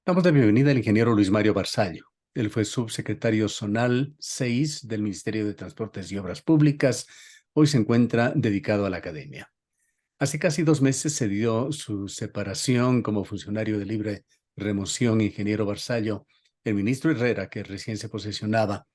Damos la bienvenida al ingeniero Luis Mario Barzallo. Él fue subsecretario zonal 6 del Ministerio de Transportes y Obras Públicas. Hoy se encuentra dedicado a la academia. Hace casi 2 meses se dio su separación como funcionario de libre remoción, ingeniero Barzallo. El ministro Herrera, que recién se posesionaba,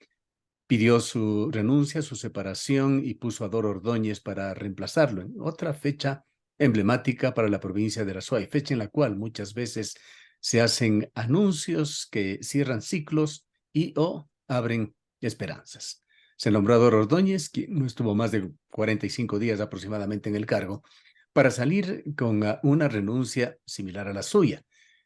pidió su renuncia, su separación y puso a Doro Ordóñez para reemplazarlo en otra fecha emblemática para la provincia de Azuay, fecha en la cual muchas veces se hacen anuncios que cierran ciclos y o abren esperanzas. Se nombró a Doro Ordóñez, quien no estuvo más de 45 días aproximadamente en el cargo, para salir con una renuncia similar a la suya,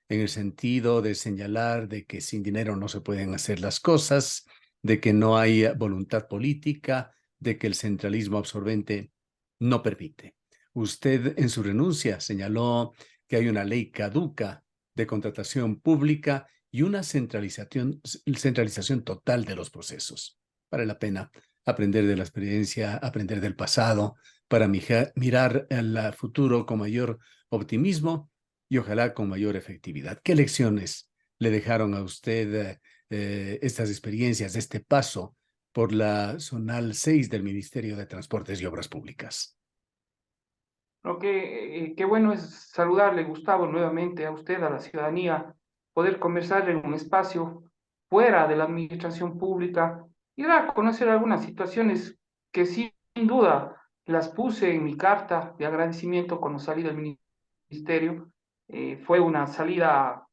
en el sentido de señalar de que sin dinero no se pueden hacer las cosas, de que no hay voluntad política, de que el centralismo absorbente no permite. Usted en su renuncia señaló que hay una ley caduca de contratación pública y una centralización total de los procesos. Vale la pena aprender de la experiencia, aprender del pasado, para mirar al futuro con mayor optimismo y ojalá con mayor efectividad. ¿Qué lecciones le dejaron a usted estas experiencias, este paso por la Zonal 6 del Ministerio de Transportes y Obras Públicas? Qué bueno es saludarle, Gustavo, nuevamente a usted, a la ciudadanía, poder conversar en un espacio fuera de la administración pública y dar a conocer algunas situaciones que sin duda las puse en mi carta de agradecimiento cuando salí del ministerio. Fue una salida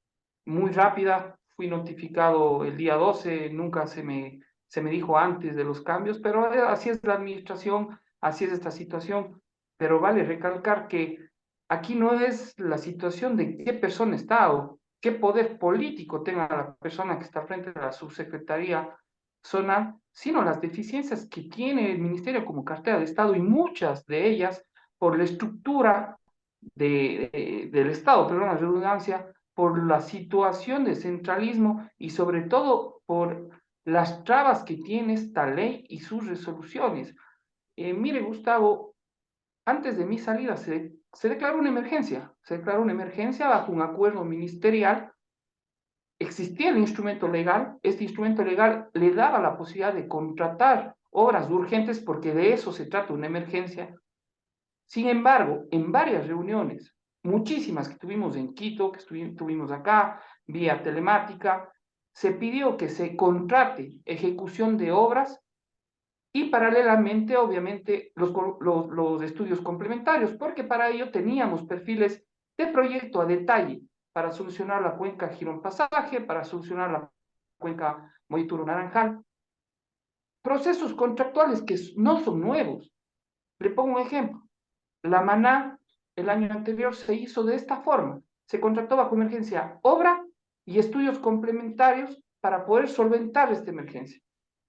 muy rápida, fui notificado el día 12, nunca se me dijo antes de los cambios, pero así es la administración, así es esta situación. Pero vale recalcar que aquí no es la situación de qué persona está o qué poder político tenga la persona que está frente a la subsecretaría zonal, sino las deficiencias que tiene el ministerio como cartera de Estado y muchas de ellas por la estructura del Estado, perdón, la redundancia, por la situación de centralismo y sobre todo por las trabas que tiene esta ley y sus resoluciones. Mire, Gustavo, antes de mi salida se declaró una emergencia, se declaró una emergencia bajo un acuerdo ministerial. Existía el instrumento legal, este instrumento legal le daba la posibilidad de contratar obras urgentes porque de eso se trata una emergencia. Sin embargo, en varias reuniones, muchísimas que tuvimos en Quito, que tuvimos acá, vía telemática, se pidió que se contrate ejecución de obras y paralelamente, obviamente, los estudios complementarios, porque para ello teníamos perfiles de proyecto a detalle para solucionar la cuenca Girón Pasaje, para solucionar la cuenca Moyturo Naranjal. Procesos contractuales que no son nuevos. Le pongo un ejemplo. La Maná, el año anterior, se hizo de esta forma. Se contrató bajo emergencia obra y estudios complementarios para poder solventar esta emergencia.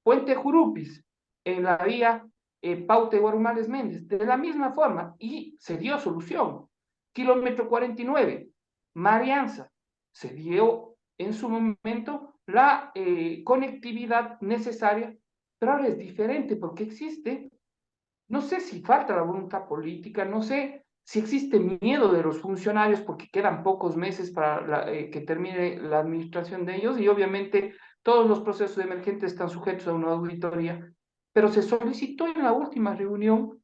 Puente Jurupis, en la vía Paute Guarumales Méndez, de la misma forma, y se dio solución. Kilómetro 49, Marianza, se dio en su momento la conectividad necesaria, pero ahora es diferente porque existe, no sé si falta la voluntad política, no sé si existe miedo de los funcionarios porque quedan pocos meses para que termine la administración de ellos y obviamente todos los procesos emergentes están sujetos a una auditoría, pero se solicitó en la última reunión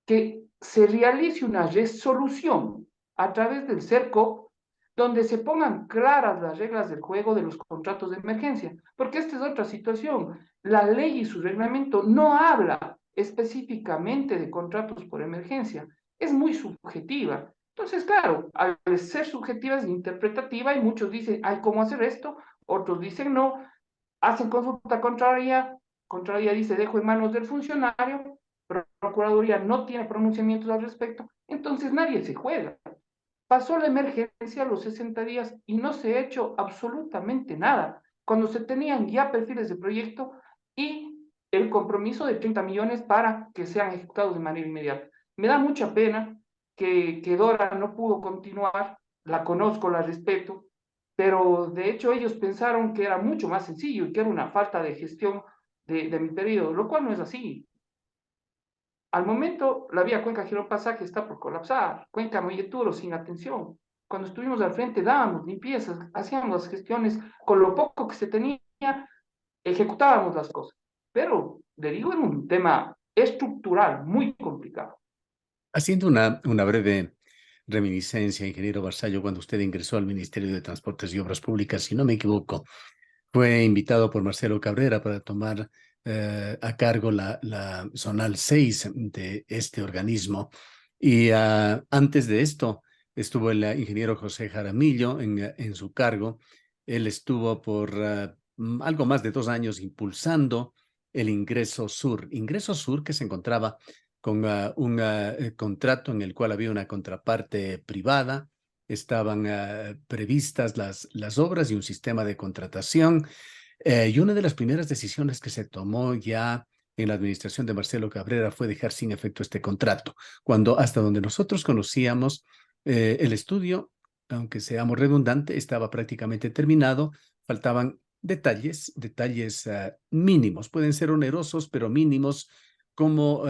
que se realice una resolución a través del CERCO donde se pongan claras las reglas del juego de los contratos de emergencia, porque esta es otra situación. La ley y su reglamento no habla específicamente de contratos por emergencia, es muy subjetiva. Entonces, claro, al ser subjetiva es interpretativa y muchos dicen, ay, ¿cómo hacer esto? Otros dicen no, hacen consulta contraria, contraria dice, dejo en manos del funcionario, Procuraduría no tiene pronunciamientos al respecto, entonces nadie se juega. Pasó la emergencia a los 60 días y no se ha hecho absolutamente nada, cuando se tenían ya perfiles de proyecto y el compromiso de 30 millones para que sean ejecutados de manera inmediata. Me da mucha pena que Dora no pudo continuar, la conozco, la respeto, pero de hecho ellos pensaron que era mucho más sencillo y que era una falta de gestión de mi periodo, lo cual no es así. Al momento, la vía Cuenca Girón Pasaje está por colapsar, Cuenca Moyeturo sin atención. cuando estuvimos al frente dábamos limpiezas, hacíamos las gestiones, con lo poco que se tenía, ejecutábamos las cosas. Pero, le digo, era un tema estructural muy complicado. Haciendo una breve reminiscencia, ingeniero Barzallo, cuando usted ingresó al Ministerio de Transportes y Obras Públicas, si no me equivoco, fue invitado por Marcelo Cabrera para tomar a cargo la zonal 6 de este organismo. Y antes de esto estuvo el ingeniero José Jaramillo en su cargo. Él estuvo por algo más de 2 años impulsando el Ingreso Sur que se encontraba con un contrato en el cual había una contraparte privada, estaban previstas las obras y un sistema de contratación. Y una de las primeras decisiones que se tomó ya en la administración de Marcelo Cabrera fue dejar sin efecto este contrato, cuando hasta donde nosotros conocíamos el estudio, aunque seamos redundante, estaba prácticamente terminado, faltaban detalles mínimos, pueden ser onerosos, pero mínimos, como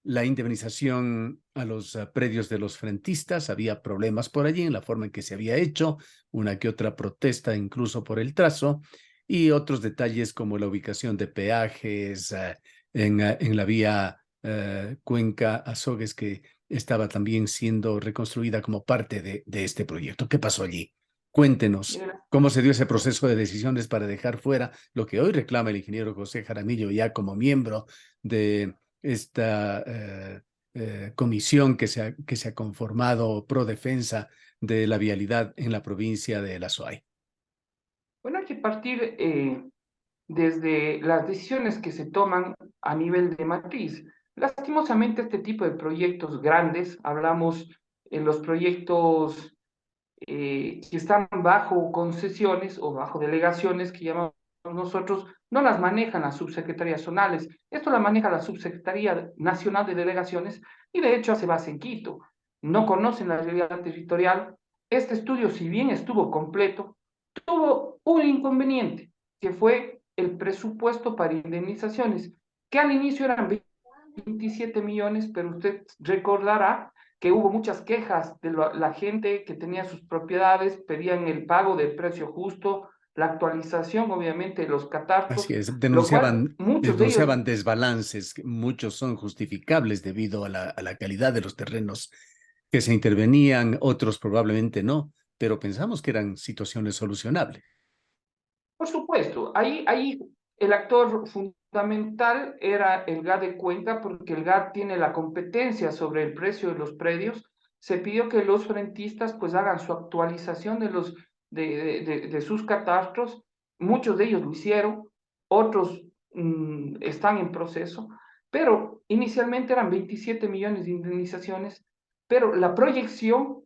la indemnización a los predios de los frentistas. Había problemas por allí en la forma en que se había hecho, una que otra protesta incluso por el trazo, y otros detalles como la ubicación de peajes en la vía Cuenca-Azogues, que estaba también siendo reconstruida como parte de este proyecto. ¿Qué pasó allí? Cuéntenos Mira, cómo se dio ese proceso de decisiones para dejar fuera lo que hoy reclama el ingeniero José Jaramillo ya como miembro de esta comisión que se ha conformado pro defensa de la vialidad en la provincia de La Suay. bueno, hay que partir desde las decisiones que se toman a nivel de matriz. Lastimosamente, este tipo de proyectos grandes, hablamos en los proyectos que están bajo concesiones o bajo delegaciones que llamamos nosotros, no las manejan las subsecretarías zonales. Esto la maneja la Subsecretaría Nacional de Delegaciones y de hecho hace base en Quito. No conocen la realidad territorial. Este estudio, si bien estuvo completo, tuvo un inconveniente, que fue el presupuesto para indemnizaciones, que al inicio eran 27 millones, pero usted recordará que hubo muchas quejas de la gente que tenía sus propiedades, pedían el pago del precio justo, la actualización, obviamente, de los Así catastros, es, lo cual muchos de ellos, denunciaban desbalances, que muchos son justificables debido a la calidad de los terrenos que se intervenían, otros probablemente no, pero pensamos que eran situaciones solucionables. por supuesto, ahí el actor fundamental era el GAD de Cuenca, porque el GAD tiene la competencia sobre el precio de los predios. Se pidió que los frentistas pues hagan su actualización de sus catastros. Muchos de ellos lo hicieron, otros están en proceso, pero inicialmente eran 27 millones de indemnizaciones, pero la proyección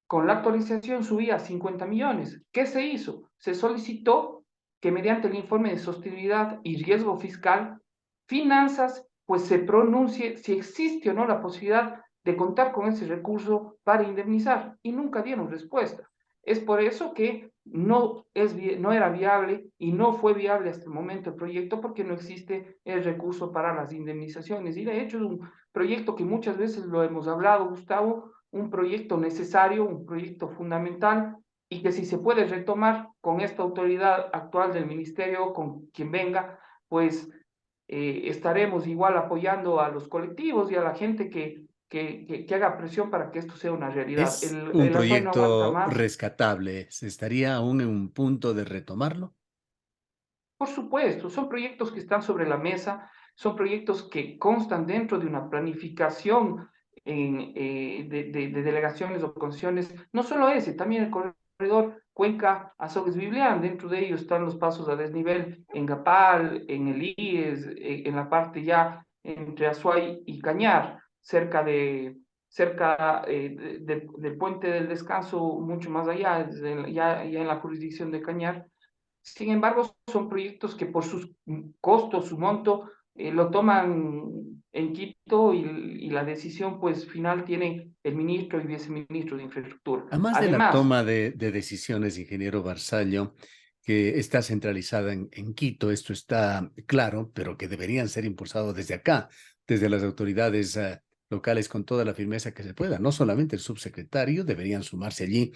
con la actualización subía a 50 millones. ¿Qué se hizo? Se solicitó que mediante el informe de sostenibilidad y riesgo fiscal, Finanzas, pues se pronuncie si existe o no la posibilidad de contar con ese recurso para indemnizar, y nunca dieron respuesta. Es por eso que no era viable y no fue viable hasta el momento el proyecto, porque no existe el recurso para las indemnizaciones. Y de hecho es un proyecto que muchas veces lo hemos hablado, Gustavo, un proyecto necesario, un proyecto fundamental, y que si se puede retomar con esta autoridad actual del ministerio, con quien venga, pues estaremos igual apoyando a los colectivos y a la gente que haga presión para que esto sea una realidad. ¿Es un El Azuay no aguanta proyecto más. rescatable? ¿Se estaría aún en un punto de retomarlo? Por supuesto, son proyectos que están sobre la mesa, son proyectos que constan dentro de una planificación de delegaciones o concesiones. No solo ese, también el corredor Cuenca, Azogues, Biblián. Dentro de ellos están los pasos a desnivel en Gapal, en el IES, en la parte ya entre Azuay y Cañar, cerca del Puente del Descanso, mucho más allá, ya en la jurisdicción de Cañar. Sin embargo, son proyectos que por sus costos, su monto, lo toman en Quito, y la decisión pues final tiene el ministro y viceministro de Infraestructura. A más de la Además, toma de decisiones, ingeniero Barzallo, que está centralizada en Quito, esto está claro, pero que deberían ser impulsados desde acá, desde las autoridades locales con toda la firmeza que se pueda. No solamente el subsecretario, deberían sumarse allí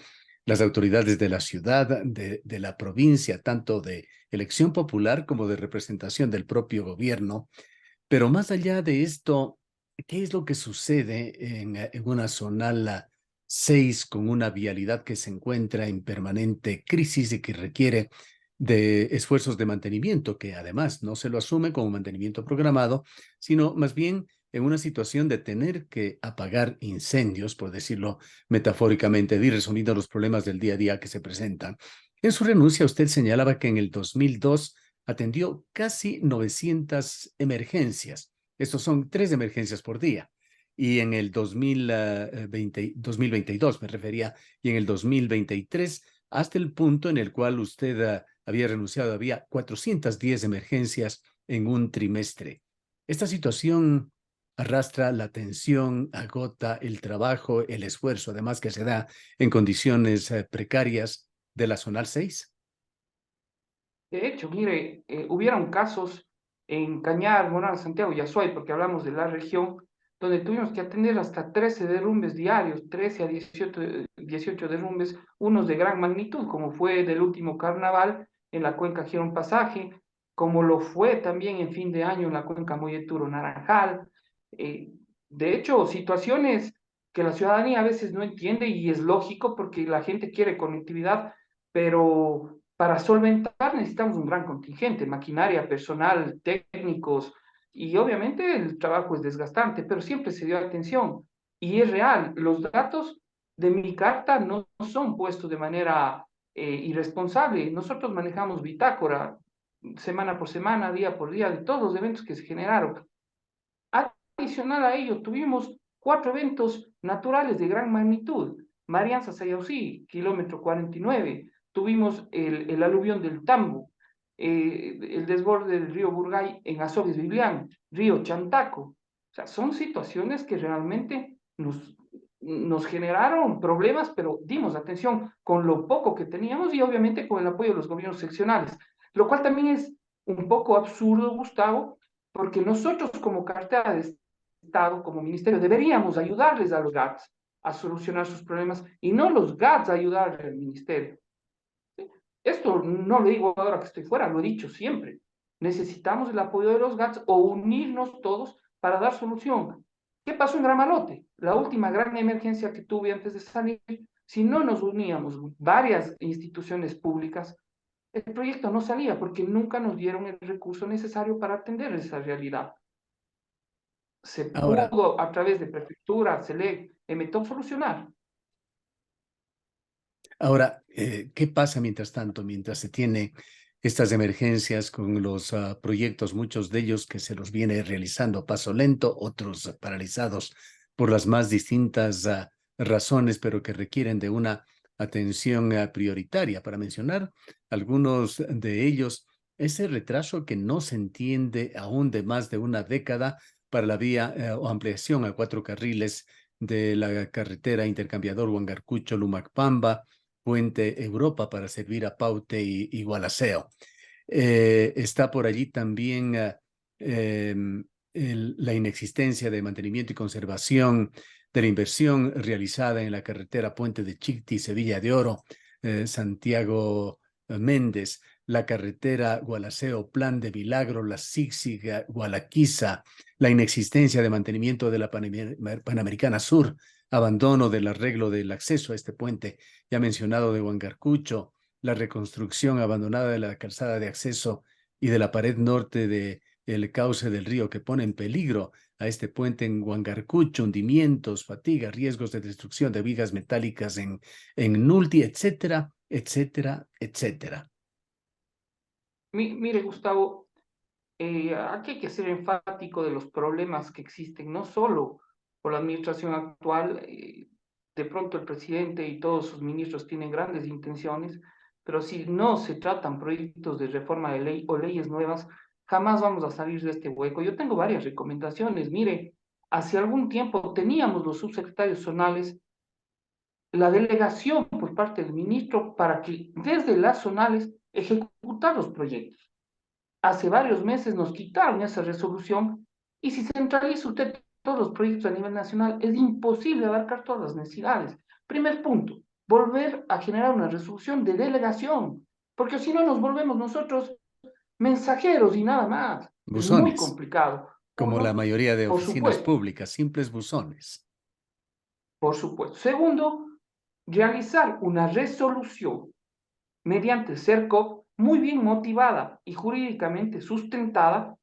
las autoridades de la ciudad, de la provincia, tanto de elección popular como de representación del propio gobierno. Pero más allá de esto, ¿qué es lo que sucede en una zonal 6 con una vialidad que se encuentra en permanente crisis y que requiere de esfuerzos de mantenimiento, que además no se lo asume como mantenimiento programado, sino más bien en una situación de tener que apagar incendios, por decirlo metafóricamente, y resumiendo los problemas del día a día que se presentan? En su renuncia, usted señalaba que en el 2002 atendió casi 900 emergencias. Estos son 3 emergencias por día. Y en el 2022 me refería, y en el 2023, hasta el punto en el cual usted había renunciado, había 410 emergencias en un trimestre. Esta situación arrastra la tensión, agota el trabajo, el esfuerzo, además que se da en condiciones precarias de la Zonal 6. De hecho, mire, hubieron casos en Cañar, Morán, Santiago y Azuay, porque hablamos de la región, donde tuvimos que atender hasta 13 derrumbes diarios, 13 a 18 derrumbes, unos de gran magnitud, como fue del último carnaval en la cuenca Girón Pasaje, como lo fue también en fin de año en la cuenca Molleturo Naranjal. Eh, de hecho, situaciones que la ciudadanía a veces no entiende y es lógico porque la gente quiere conectividad, pero para solventar necesitamos un gran contingente, maquinaria, personal, técnicos, y obviamente el trabajo es desgastante, pero siempre se dio atención. Y es real, los datos de mi carta no son puestos de manera irresponsable. Nosotros manejamos bitácora semana por semana, día por día, de todos los eventos que se generaron. Adicional a ello, tuvimos 4 eventos naturales de gran magnitud. Marianza Sayausí, kilómetro 49. Tuvimos el aluvión del Tambo, el desborde del río Burgay en Azogues Biblián, río Chantaco. O sea, son situaciones que realmente nos generaron problemas, pero dimos atención con lo poco que teníamos y obviamente con el apoyo de los gobiernos seccionales. Lo cual también es un poco absurdo, Gustavo, porque nosotros como cartera de Estado, como ministerio, deberíamos ayudarles a los GATS a solucionar sus problemas y no los GATS a ayudarle al ministerio. Esto no lo digo ahora que estoy fuera, lo he dicho siempre. Necesitamos el apoyo de los GATS o unirnos todos para dar solución. ¿Qué pasó en Gramalote? La última gran emergencia que tuve antes de salir, si no nos uníamos varias instituciones públicas, el proyecto no salía porque nunca nos dieron el recurso necesario para atender esa realidad. Se Ahora, pudo a través de prefectura, SELEC, EMETOP solucionar. Ahora, ¿qué pasa mientras tanto, mientras se tiene estas emergencias con los proyectos, muchos de ellos que se los viene realizando a paso lento, otros paralizados por las más distintas razones, pero que requieren de una atención prioritaria? Para mencionar algunos de ellos, ese retraso que no se entiende aún de más de una década para la vía o ampliación a 4 carriles de la carretera intercambiador Huangarcucho-Lumacpamba, Puente Europa para servir a Paute y Gualaceo. Está por allí también la inexistencia de mantenimiento y conservación de la inversión realizada en la carretera Puente de Chicti, Sevilla de Oro, Santiago Méndez, la carretera Gualaceo, Plan de Milagro, la Zigzig, Gualaquiza, la inexistencia de mantenimiento de la Panamericana Sur, abandono del arreglo del acceso a este puente ya mencionado de Huangarcucho, la reconstrucción abandonada de la calzada de acceso y de la pared norte del cauce del río que pone en peligro a este puente en Huangarcucho, hundimientos, fatiga, riesgos de destrucción de vigas metálicas en Nulti, etcétera, etcétera, etcétera. Mire, Gustavo, aquí hay que ser enfático de los problemas que existen, no solo por la administración actual, de pronto el presidente y todos sus ministros tienen grandes intenciones, pero si no se tratan proyectos de reforma de ley o leyes nuevas, jamás vamos a salir de este hueco. Yo tengo varias recomendaciones. Mire, hace algún tiempo teníamos los subsecretarios zonales la delegación por parte del ministro para que desde las zonales ejecutar los proyectos. Hace varios meses nos quitaron esa resolución y si centraliza usted todos los proyectos a nivel nacional, es imposible abarcar todas las necesidades. Primer punto, volver a generar una resolución de delegación, porque si no nos volvemos nosotros mensajeros y nada más. Es muy Buzones, complicado. como la Uno, mayoría de por oficinas supuesto, públicas, simples buzones. por supuesto. Segundo, realizar una resolución mediante CERCOP muy bien motivada y jurídicamente sustentada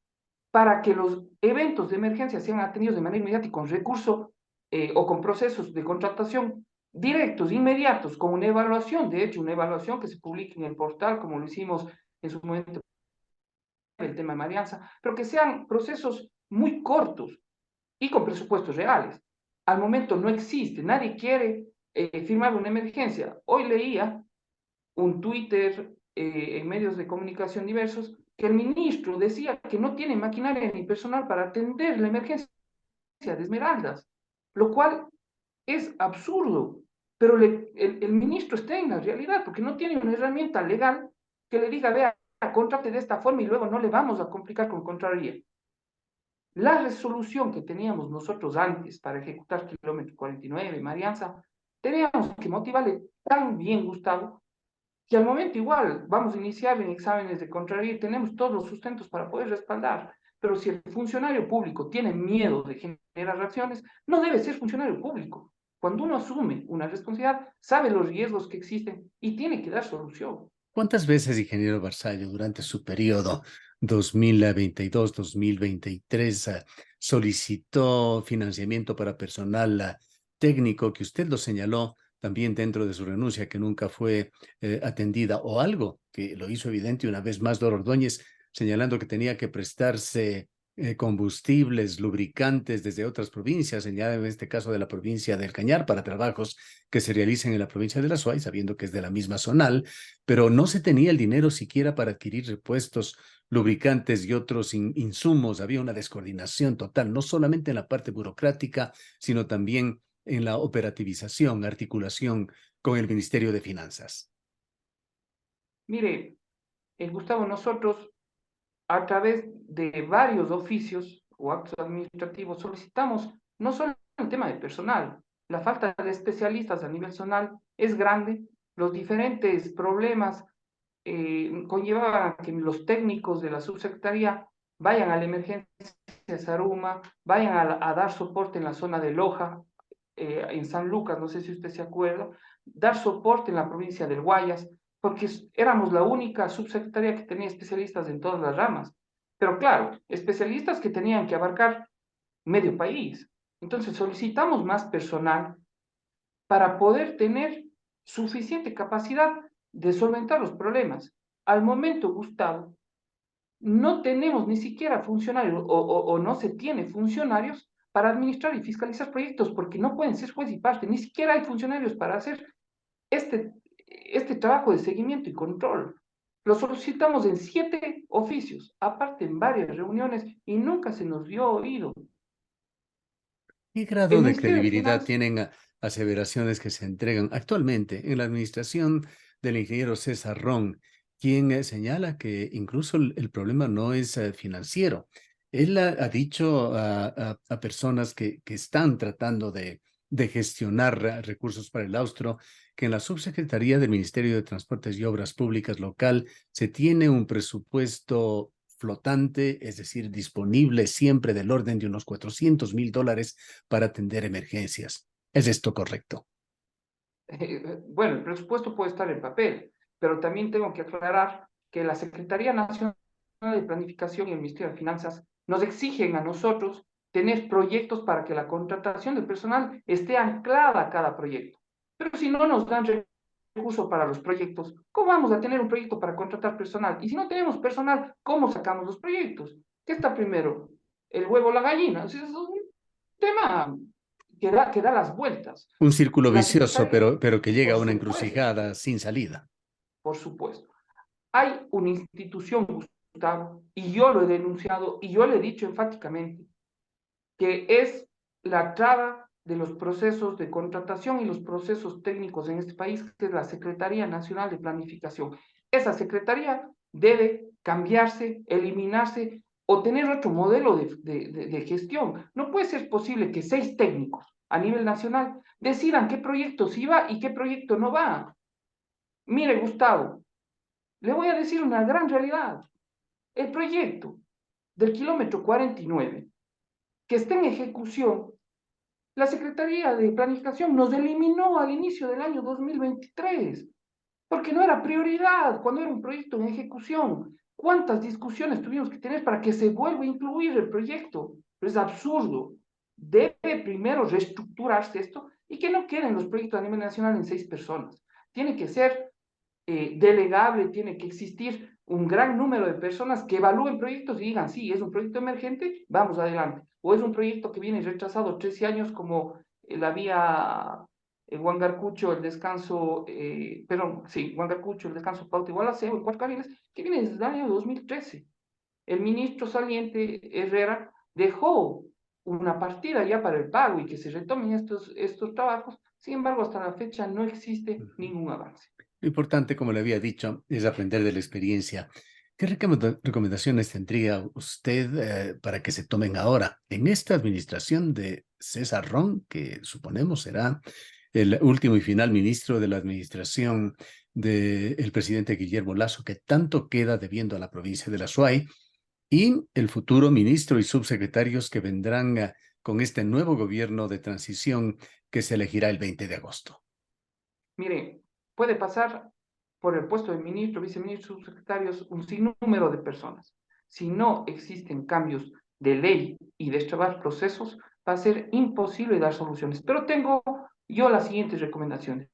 para que los eventos de emergencia sean atendidos de manera inmediata y con recurso o con procesos de contratación directos, inmediatos, con una evaluación, de hecho, una evaluación que se publique en el portal, como lo hicimos en su momento el tema de Marianza, pero que sean procesos muy cortos y con presupuestos reales. Al momento no existe, nadie quiere firmar una emergencia. Hoy leía un Twitter en medios de comunicación diversos que el ministro decía que no tiene maquinaria ni personal para atender la emergencia de Esmeraldas, lo cual es absurdo, pero el ministro está en la realidad porque no tiene una herramienta legal que le diga, vea, contrate de esta forma y luego no le vamos a complicar con contraría. La resolución que teníamos nosotros antes para ejecutar kilómetro 49, Marianza, teníamos que motivarle tan bien, Gustavo, que al momento igual vamos a iniciar en exámenes de contraría y tenemos todos los sustentos para poder respaldar. Pero si el funcionario público tiene miedo de generar reacciones, no debe ser funcionario público. Cuando uno asume una responsabilidad, sabe los riesgos que existen y tiene que dar solución. ¿Cuántas veces, ingeniero Barzallo, durante su periodo 2022-2023 solicitó financiamiento para personal técnico que usted lo señaló también dentro de su renuncia, que nunca fue atendida, o algo que lo hizo evidente una vez más Doro Ordóñez, señalando que tenía que prestarse combustibles, lubricantes desde otras provincias, señala en este caso de la provincia del Cañar, para trabajos que se realicen en la provincia de La Suay, sabiendo que es de la misma zonal, pero no se tenía el dinero siquiera para adquirir repuestos, lubricantes y otros insumos. Había una descoordinación total, no solamente en la parte burocrática, sino también en la operativización, articulación con el Ministerio de Finanzas. Mire, Gustavo, nosotros a través de varios oficios o actos administrativos solicitamos no solo el tema de personal, la falta de especialistas a nivel zonal es grande, los diferentes problemas conllevaban a que los técnicos de la subsecretaría vayan a la emergencia de Zaruma, vayan a dar soporte en la zona de Loja, en San Lucas, no sé si usted se acuerda, dar soporte en la provincia del Guayas, porque éramos la única subsecretaría que tenía especialistas en todas las ramas. Pero claro, especialistas que tenían que abarcar medio país. Entonces solicitamos más personal para poder tener suficiente capacidad de solventar los problemas. Al momento, Gustavo, no tenemos ni siquiera funcionarios o no se tiene funcionarios para administrar y fiscalizar proyectos porque no pueden ser juez y parte, ni siquiera hay funcionarios para hacer este trabajo de seguimiento y control. Lo solicitamos en 7 oficios, aparte en varias reuniones y nunca se nos dio oído. ¿Qué grado El de Ministerio de credibilidad Finanzas, tienen aseveraciones que se entregan actualmente en la administración del ingeniero César Ron, quien señala que incluso el problema no es financiero? Él ha dicho a personas que están tratando de gestionar recursos para el austro que en la subsecretaría del Ministerio de Transportes y Obras Públicas local se tiene un presupuesto flotante, es decir, disponible siempre del orden de unos $400,000 para atender emergencias. ¿Es esto correcto? bueno, el presupuesto puede estar en papel, pero también tengo que aclarar que la Secretaría Nacional de Planificación y el Ministerio de Finanzas nos exigen a nosotros tener proyectos para que la contratación del personal esté anclada a cada proyecto. Pero si no nos dan recursos para los proyectos, ¿cómo vamos a tener un proyecto para contratar personal? Y si no tenemos personal, ¿cómo sacamos los proyectos? ¿Qué está primero? ¿El huevo o la gallina? Es un tema que da las vueltas. Un círculo La vicioso, Secretaría, pero que llega por a una supuesto, encrucijada sin salida. por supuesto. Hay una institución, Gustavo, y yo lo he denunciado y yo le he dicho enfáticamente que es la traba de los procesos de contratación y los procesos técnicos en este país, que es la Secretaría Nacional de Planificación. Esa secretaría debe cambiarse, eliminarse o tener otro modelo de gestión. No puede ser posible que 6 técnicos a nivel nacional decidan qué proyecto sí va y qué proyecto no va. Mire, Gustavo, le voy a decir una gran realidad. El proyecto del kilómetro 49, que está en ejecución, la Secretaría de Planificación nos eliminó al inicio del año 2023, porque no era prioridad cuando era un proyecto en ejecución. ¿Cuántas discusiones tuvimos que tener para que se vuelva a incluir el proyecto? Es absurdo. Debe primero reestructurarse esto y que no queden los proyectos a nivel nacional en 6 personas. Tiene que ser delegable, tiene que existir un gran número de personas que evalúen proyectos y digan, sí, es un proyecto emergente, vamos adelante. O es un proyecto que viene retrasado 13 años como la vía Huangarcucho, el descanso, perdón, sí, Huangarcucho, el descanso Pauta Igualaceo, en 4 carriles, que viene desde el año 2013. El ministro saliente Herrera dejó una partida ya para el pago y que se retomen estos trabajos. Sin embargo, hasta la fecha no existe Ujú. ningún avance. Lo importante, como le había dicho, es aprender de la experiencia. ¿Qué recomendaciones tendría usted para que se tomen ahora en esta administración de César Ron, que suponemos será el último y final ministro de la administración del presidente Guillermo Lasso, que tanto queda debiendo a la provincia de la Suay, y el futuro ministro y subsecretarios que vendrán con este nuevo gobierno de transición que se elegirá el 20 de agosto? Mire, puede pasar por el puesto de ministro, viceministro, subsecretarios, un sinnúmero de personas. Si no existen cambios de ley y destrabar procesos, va a ser imposible dar soluciones. Pero tengo yo las siguientes recomendaciones.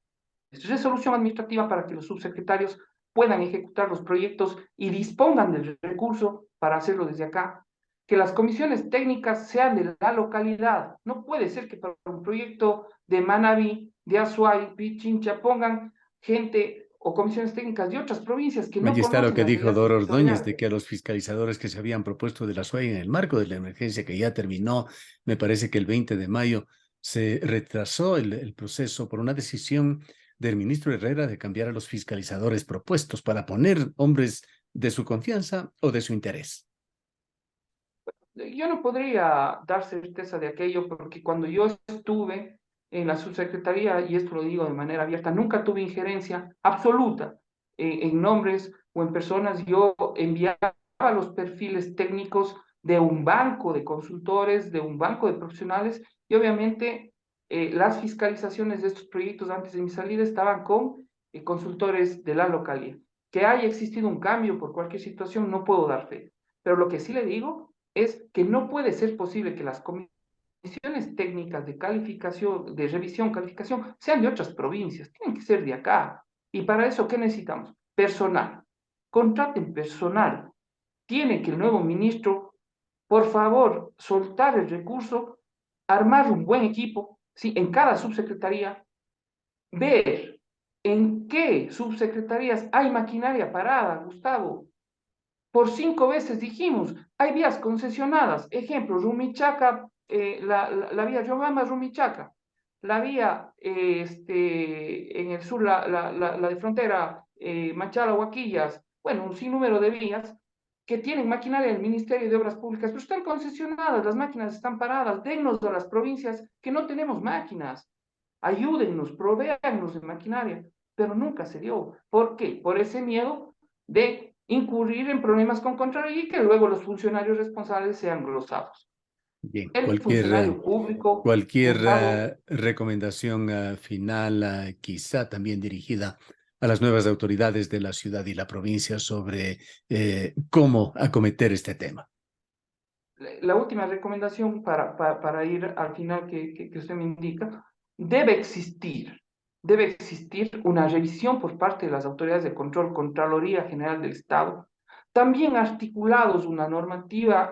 Resolución administrativa para que los subsecretarios puedan ejecutar los proyectos y dispongan del recurso para hacerlo desde acá. Que las comisiones técnicas sean de la localidad. No puede ser que para un proyecto de Manabí, de Azuay, Pichincha, pongan gente o comisiones técnicas de otras provincias que no Allí está lo conocen que la dijo realidad Doro Ordóñez, territorial. de que a los fiscalizadores que se habían propuesto de la SUAY en el marco de la emergencia que ya terminó, me parece que el 20 de mayo se retrasó el proceso por una decisión del ministro Herrera de cambiar a los fiscalizadores propuestos para poner hombres de su confianza o de su interés. Yo no podría dar certeza de aquello porque cuando yo estuve en la subsecretaría, y esto lo digo de manera abierta, nunca tuve injerencia absoluta en nombres o en personas. Yo enviaba los perfiles técnicos de un banco de consultores, de un banco de profesionales, y obviamente las fiscalizaciones de estos proyectos antes de mi salida estaban con consultores de la localidad. Que haya existido un cambio por cualquier situación, no puedo dar fe. Pero lo que sí le digo es que no puede ser posible que las comisiones técnicas de calificación, de revisión, calificación, sean de otras provincias, tienen que ser de acá. Y para eso, ¿qué necesitamos? Personal. Contraten personal. Tiene que el nuevo ministro, por favor, soltar el recurso, armar un buen equipo, ¿sí? En cada subsecretaría, ver en qué subsecretarías hay maquinaria parada, Gustavo. Por 5 veces dijimos, hay vías concesionadas. Ejemplo, Rumichaca, la vía Yogama Rumichaca, la vía en el sur, la de frontera Machala, Huaquillas, bueno, un sinnúmero de vías que tienen maquinaria del Ministerio de Obras Públicas, pero están concesionadas, las máquinas están paradas. Dennos a las provincias que no tenemos máquinas. Ayúdennos, provéannos de maquinaria, pero nunca se dio. ¿Por qué? Por ese miedo de incurrir en problemas con Contraloría y que luego los funcionarios responsables sean glosados. Bien, El funcionario público, cualquier Gustavo, recomendación final, quizá también dirigida a las nuevas autoridades de la ciudad y la provincia sobre cómo acometer este tema. la última recomendación para ir al final que usted me indica, debe existir una revisión por parte de las autoridades de control, Contraloría General del Estado, también articulados una normativa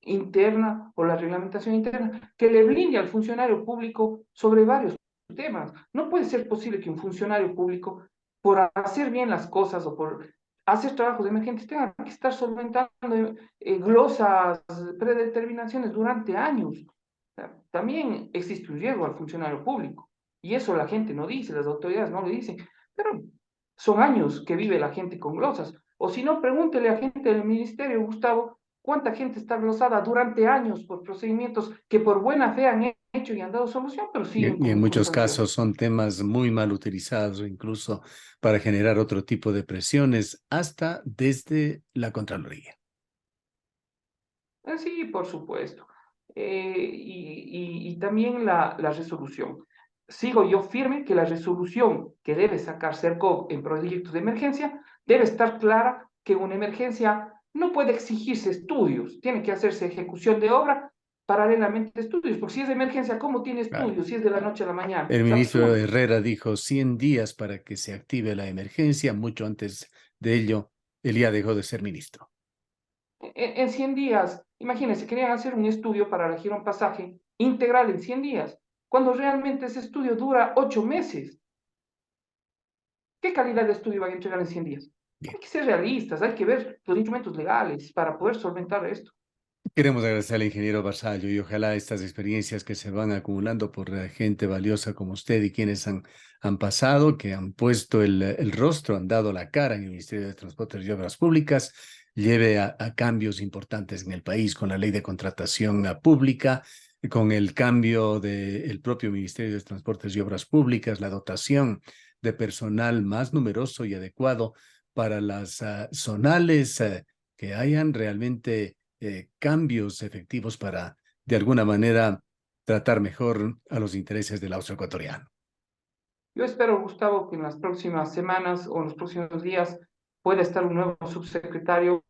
interna o la reglamentación interna que le blinde al funcionario público sobre varios temas. No puede ser posible que un funcionario público, por hacer bien las cosas o por hacer trabajos emergentes, tenga que estar solventando glosas, predeterminaciones durante años. O sea, también existe un riesgo al funcionario público y eso la gente no dice, las autoridades no lo dicen, pero son años que vive la gente con glosas. O si no, pregúntele a gente del ministerio, Gustavo, ¿Cuánta gente está glosada durante años por procedimientos que por buena fe han hecho y han dado solución, pero siguen Y en con muchos sanciones? casos son temas muy mal utilizados, incluso para generar otro tipo de presiones, hasta desde la Contraloría. Sí, por supuesto. Y también la resolución. Sigo yo firme que la resolución que debe sacar Sercov en proyectos de emergencia debe estar clara que una emergencia no puede exigirse estudios, tiene que hacerse ejecución de obra paralelamente a estudios, porque si es de emergencia, ¿cómo tiene Claro. estudios? Si es de la noche a la mañana, El es ministro absurdo. Herrera dijo 100 días para que se active la emergencia. Mucho antes de ello, él ya dejó de ser ministro. En 100 días, imagínense, querían hacer un estudio para elegir un pasaje integral en 100 días, cuando realmente ese estudio dura 8 meses. ¿Qué calidad de estudio van a entregar en 100 días? Bien. Hay que ser realistas, hay que ver los instrumentos legales para poder solventar esto. Queremos agradecer al ingeniero Basallo y ojalá estas experiencias que se van acumulando por gente valiosa como usted y quienes han pasado, que han puesto el rostro, han dado la cara en el Ministerio de Transportes y Obras Públicas, lleve a cambios importantes en el país con la ley de contratación pública, con el cambio del propio Ministerio de Transportes y Obras Públicas, la dotación de personal más numeroso y adecuado para las zonales que hayan realmente cambios efectivos para, de alguna manera, tratar mejor a los intereses del austroecuatoriano. Yo espero, Gustavo, que en las próximas semanas o en los próximos días pueda estar un nuevo subsecretario,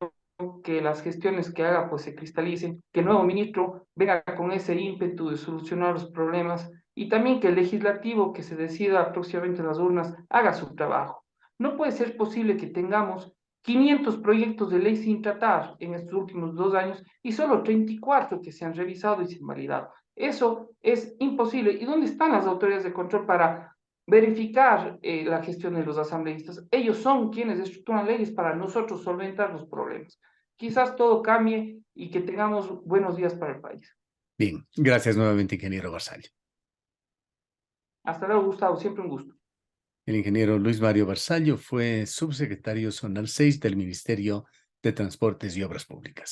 que las gestiones que haga pues se cristalicen, que el nuevo ministro venga con ese ímpetu de solucionar los problemas y también que el legislativo que se decida próximamente en las urnas haga su trabajo. No puede ser posible que tengamos 500 proyectos de ley sin tratar en estos últimos 2 años y solo 34 que se han revisado y se han validado. Eso es imposible. ¿Y dónde están las autoridades de control para verificar la gestión de los asambleístas? Ellos son quienes estructuran leyes para nosotros solventar los problemas. Quizás todo cambie y que tengamos buenos días para el país. Bien, gracias nuevamente, ingeniero Barzal. Hasta luego, Gustavo, siempre un gusto. El ingeniero Luis Mario Barzallo fue subsecretario zonal 6 del Ministerio de Transportes y Obras Públicas.